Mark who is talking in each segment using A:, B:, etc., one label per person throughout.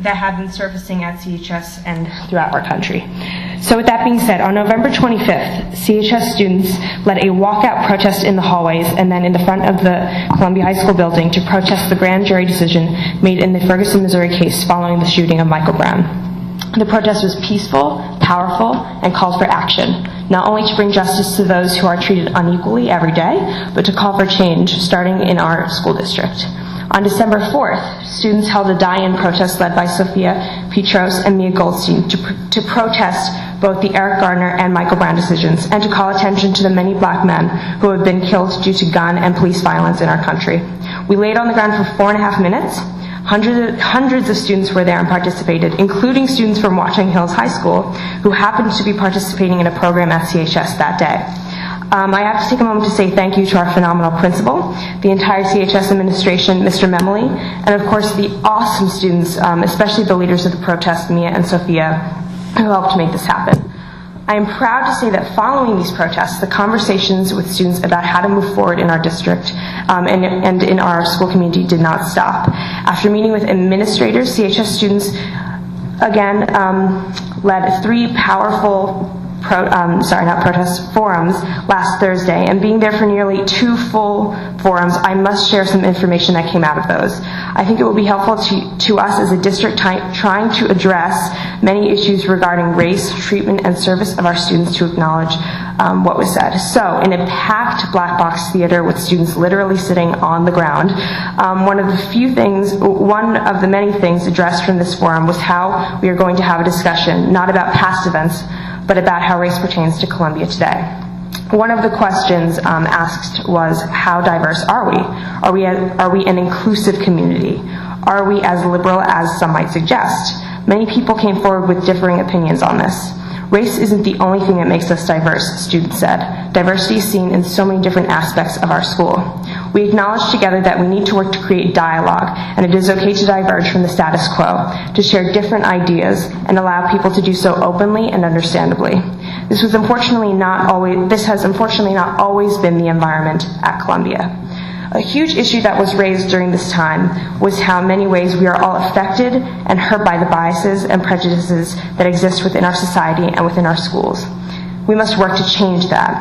A: that have been surfacing at CHS and throughout our country. So with that being said, on November 25th, CHS students led a walkout protest in the hallways and then in the front of the Columbia High School building to protest the grand jury decision made in the Ferguson, Missouri case following the shooting of Michael Brown. The protest was peaceful, powerful, and called for action, not only to bring justice to those who are treated unequally every day, but to call for change starting in our school district. On December 4th, students held a die-in protest led by Sophia Petros and Mia Goldstein to protest both the Eric Gardner and Michael Brown decisions and to call attention to the many black men who have been killed due to gun and police violence in our country. We laid on the ground for 4.5 minutes. Hundreds of students were there and participated, including students from Watchung Hills High School who happened to be participating in a program at CHS that day. I have to take a moment to say thank you to our phenomenal principal, the entire CHS administration, Mr. Memley, and of course the awesome students, especially the leaders of the protest, Mia and Sophia, who helped make this happen. I am proud to say that following these protests, the conversations with students about how to move forward in our district and in our school community did not stop. After meeting with administrators, CHS students again led 3 powerful forums last Thursday, and being there for nearly 2 full forums, I must share some information that came out of those. I think it will be helpful to us as a district trying to address many issues regarding race, treatment, and service of our students to acknowledge what was said. So, in a packed black box theater with students literally sitting on the ground, one of the many things addressed from this forum was how we are going to have a discussion, not about past events, but about how race pertains to Columbia today. One of the questions asked was, how diverse are we? Are we an inclusive community? Are we as liberal as some might suggest? Many people came forward with differing opinions on this. Race isn't the only thing that makes us diverse, students said. Diversity is seen in so many different aspects of our school. We acknowledge together that we need to work to create dialogue, and it is okay to diverge from the status quo, to share different ideas, and allow people to do so openly and understandably. This has unfortunately not always been the environment at Columbia. A huge issue that was raised during this time was how many ways we are all affected and hurt by the biases and prejudices that exist within our society and within our schools. We must work to change that.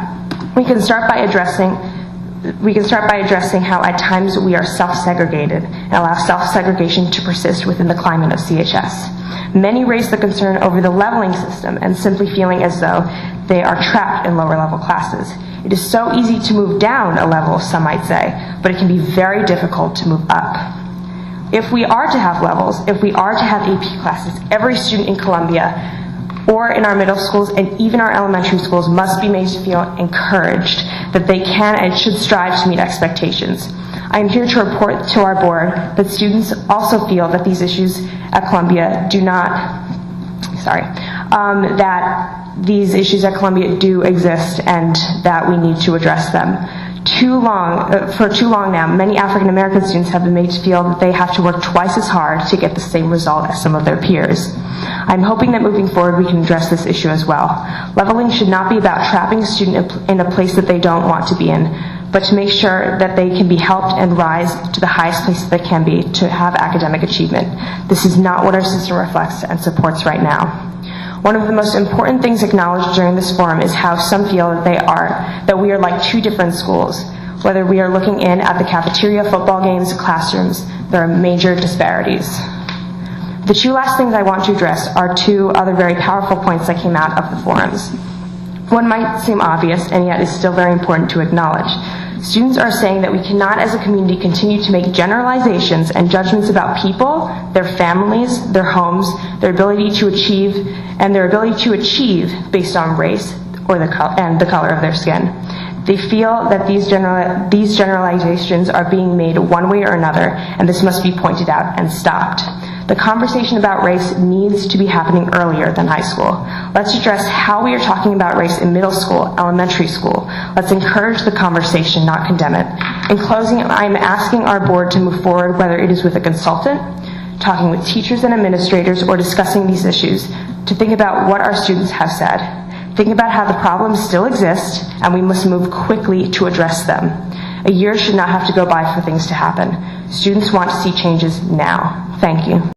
A: We can start by addressing how at times we are self-segregated and allow self-segregation to persist within the climate of CHS. Many raise the concern over the leveling system and simply feeling as though they are trapped in lower level classes. It is so easy to move down a level, some might say, but it can be very difficult to move up. If we are to have levels, if we are to have AP classes, every student in Columbia or in our middle schools and even our elementary schools must be made to feel encouraged that they can and should strive to meet expectations. I am here to report to our board that students also feel that these issues at Columbia do exist and that we need to address them. For too long now, many African American students have been made to feel that they have to work twice as hard to get the same result as some of their peers. I'm hoping that moving forward we can address this issue as well. Leveling should not be about trapping a student in a place that they don't want to be in, but to make sure that they can be helped and rise to the highest place that they can be to have academic achievement. This is not what our system reflects and supports right now. One of the most important things acknowledged during this forum is how some feel that we are like 2 different schools. Whether we are looking in at the cafeteria, football games, classrooms, there are major disparities. The 2 last things I want to address are 2 other very powerful points that came out of the forums. One might seem obvious, and yet is still very important to acknowledge. Students are saying that we cannot as a community continue to make generalizations and judgments about people, their families, their homes, their ability to achieve based on race and the color of their skin. They feel that these generalizations are being made one way or another, and this must be pointed out and stopped. The conversation about race needs to be happening earlier than high school. Let's address how we are talking about race in middle school, elementary school. Let's encourage the conversation, not condemn it. In closing, I'm asking our board to move forward, whether it is with a consultant, talking with teachers and administrators, or discussing these issues, to think about what our students have said. Think about how the problems still exist, and we must move quickly to address them. A year should not have to go by for things to happen. Students want to see changes now. Thank you.